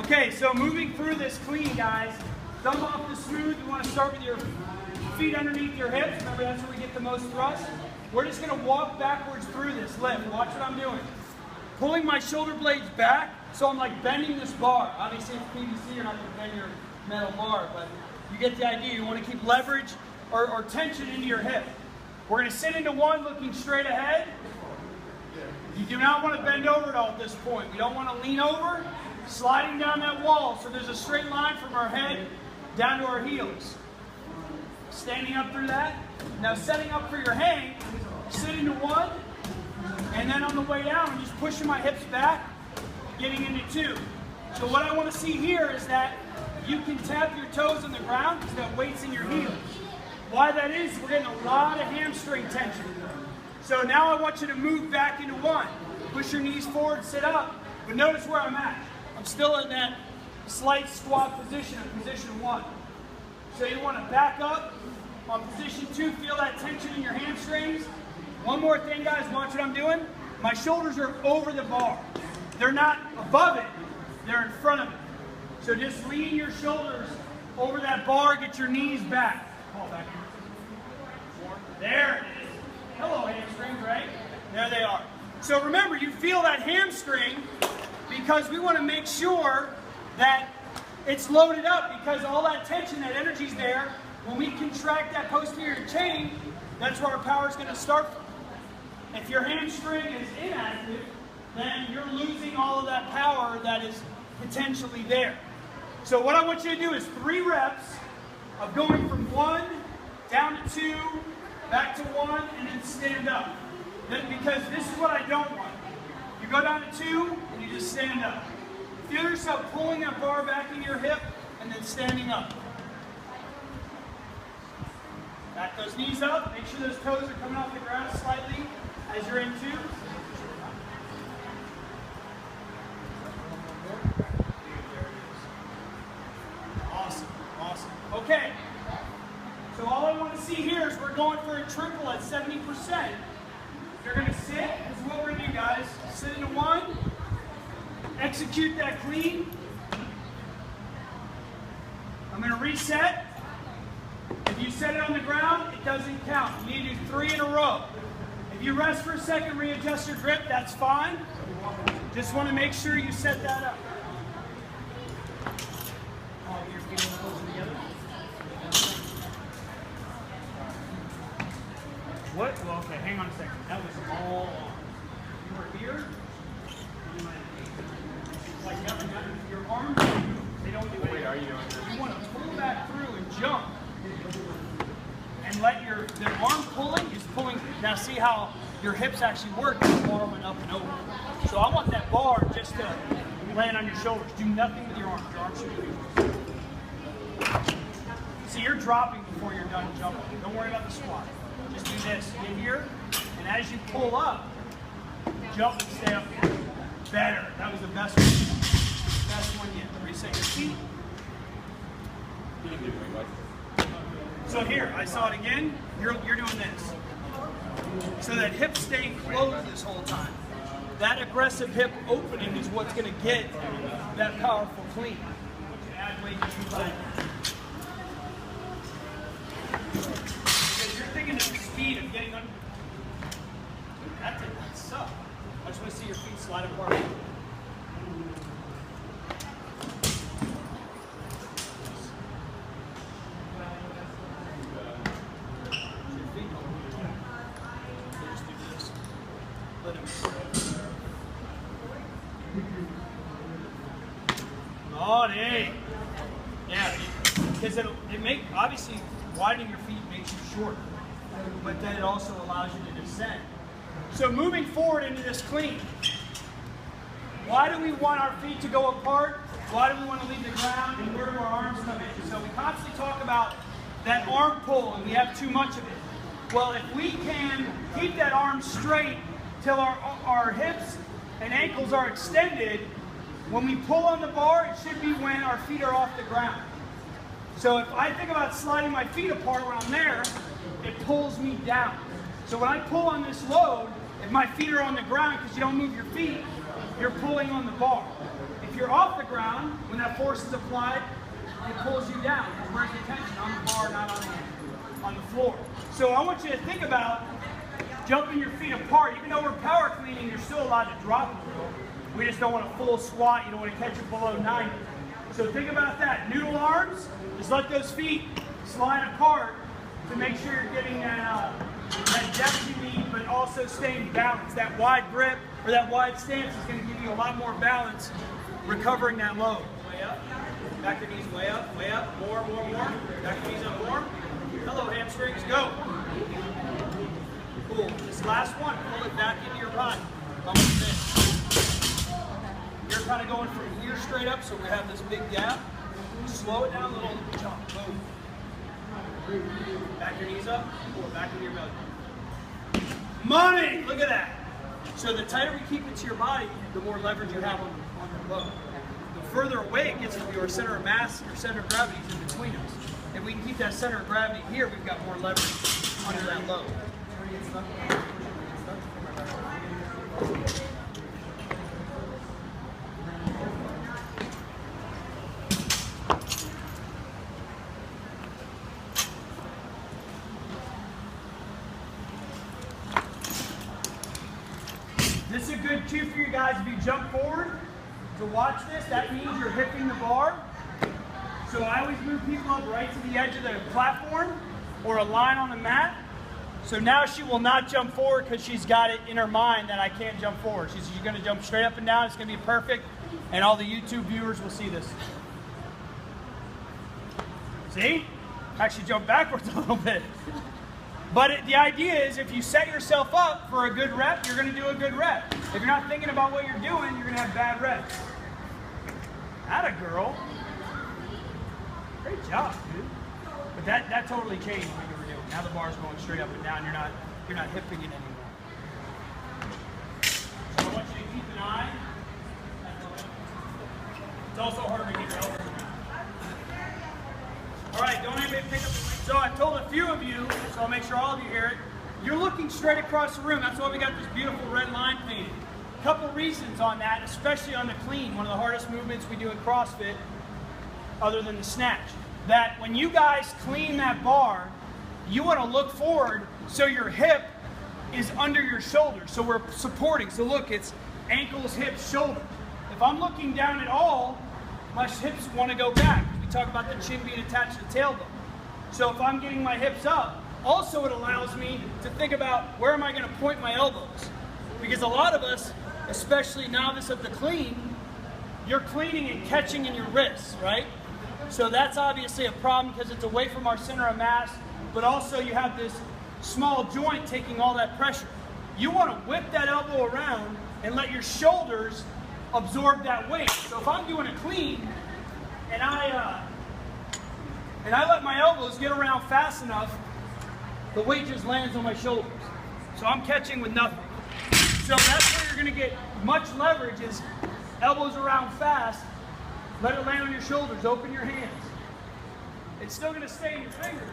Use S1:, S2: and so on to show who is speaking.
S1: Okay, so moving through this clean, guys, thumb off the smooth. You want to start with your feet underneath your hips. Remember, that's where we get the most thrust. We're just going to walk backwards through this lift. Watch what I'm doing. Pulling my shoulder blades back, so I'm like bending this bar. Obviously, it's PVC, you're not going to bend your metal bar, but you get the idea. You want to keep leverage or tension into your hip. We're going to sit into one, looking straight ahead. You do not want to bend over at all at this point. We don't want to lean over, sliding down that wall, so there's a straight line from our head down to our heels. Standing up through that. Now setting up for your hang, sit into one, and then on the way down, I'm just pushing my hips back, getting into two. So what I want to see here is that you can tap your toes on the ground because that weight's in your heels. Why that is, we're getting a lot of hamstring tension. So now I want you to move back into one. Push your knees forward, sit up, but notice where I'm at. I'm still in that slight squat position in position one. So you want to back up on position two, feel that tension in your hamstrings. One more thing, guys, watch what I'm doing. My shoulders are over the bar. They're not above it, they're in front of it. So just lean your shoulders over that bar, get your knees back. Call back here. There it is. Hello, hamstrings, right? There they are. So remember, you feel that hamstring because we want to make sure that it's loaded up because all that tension, that energy's there. When we contract that posterior chain, that's where our power is going to start from. If your hamstring is inactive, then you're losing all of that power that is potentially there. So what I want you to do is 3 reps of going from 1 down to 2, back to 1, and then stand up. Then, because this is what I don't want. You go down to 2, and you just stand up. Feel yourself pulling that bar back into your hip, and then standing up. Back those knees up. Make sure those toes are coming off the ground slightly as you're in 2. Awesome, awesome. Okay. So all I want to see here is we're going for a triple at 70%. You're going to sit. This is what we're going to do, guys. Sit into 1. Execute that clean. I'm going to reset. If you set it on the ground, it doesn't count. You need to do 3 in a row. If you rest for a second, readjust your grip, that's fine. Just want to make sure you set that up. All your feet closer together. What? Well, okay, hang on a second. That was all on. You were here. Like your arms don't move. They don't do anything. Wait, are you doing this? You want to pull back through and jump. And let the arm pulling is pulling. Now see how your hips actually work. The bar went up and over. So I want that bar just to land on your shoulders. Do nothing with your arms. Your arms should be. See, you're dropping before you're done jumping. Don't worry about the squat. Just do this. Get here, and as you pull up, jump and stay up here. Better. That was the best one. Best one yet. Reset your feet. So here, I saw it again. You're doing this. So that hip staying closed this whole time. That aggressive hip opening is what's going to get that powerful clean. Add weight to your body. Because you're thinking of the speed of getting under. That did not suck. I just want to see your feet slide apart. Oh, dang. Yeah, because it obviously widening your feet makes you shorter, but then it also allows you to descend. So moving forward into this clean, why do we want our feet to go apart? Why do we want to leave the ground, and where do our arms come in? So we constantly talk about that arm pull, and we have too much of it. Well, if we can keep that arm straight till our hips and ankles are extended, when we pull on the bar, it should be when our feet are off the ground. So if I think about sliding my feet apart when I'm there, it pulls me down. So when I pull on this load, if my feet are on the ground because you don't move your feet, you're pulling on the bar. If you're off the ground, when that force is applied, it pulls you down. Where's the tension? On the bar, not on the floor. So I want you to think about jumping your feet apart. Even though we're power cleaning, you're still allowed to drop a little. We just don't want a full squat. You don't want to catch it below 90. So think about that. Noodle arms, just let those feet slide apart to make sure you're getting that depth you need, but also staying balanced. That wide grip or that wide stance is going to give you a lot more balance recovering that load. Way up, back your knees way up, more. Back your knees up more. Hello, hamstrings, go. Cool. This last one, pull it back into your body. Almost there. You're kind of going from here straight up, so we have this big gap. Slow it down a little, jump, boom. Back your knees up, pull it back into your belly. Money! Look at that. So the tighter we keep it to your body, the more leverage you have on the load. The further away it gets from your center of mass, your center of gravity is in between us. If we can keep that center of gravity here, we've got more leverage under that load. This is a good cue for you guys. If you jump forward to watch this, that means you're hipping the bar. So I always move people up right to the edge of the platform or a line on the mat. So now she will not jump forward because she's got it in her mind that I can't jump forward. She's going to jump straight up and down. It's going to be perfect. And all the YouTube viewers will see this. See? Actually jump backwards a little bit. But the idea is if you set yourself up for a good rep, you're going to do a good rep. If you're not thinking about what you're doing, you're going to have bad reps. Atta girl. Great job, dude. But that totally changed what you were doing. Now the bar's going straight up and down. You're not hipping it anymore. So I want you to keep an eye. It's also harder to get your elbows. All right, don't anybody pick up the weight. So I've told a few of you, so I'll make sure all of you hear it. You're looking straight across the room. That's why we got this beautiful red line painted. A couple reasons on that, especially on the clean, one of the hardest movements we do in CrossFit, other than the snatch. That when you guys clean that bar, you want to look forward so your hip is under your shoulder. So we're supporting. So look, it's ankles, hips, shoulder. If I'm looking down at all, my hips want to go back. We talk about the chin being attached to the tailbone. So if I'm getting my hips up, also it allows me to think about where am I going to point my elbows. Because a lot of us, especially novice at the clean, you're cleaning and catching in your wrists, right? So that's obviously a problem because it's away from our center of mass, but also you have this small joint taking all that pressure. You want to whip that elbow around and let your shoulders absorb that weight. So if I'm doing a clean and I let my elbows get around fast enough, the weight just lands on my shoulders. So I'm catching with nothing. So that's where you're going to get much leverage is elbows around fast, let it land on your shoulders, open your hands. It's still going to stay in your fingers.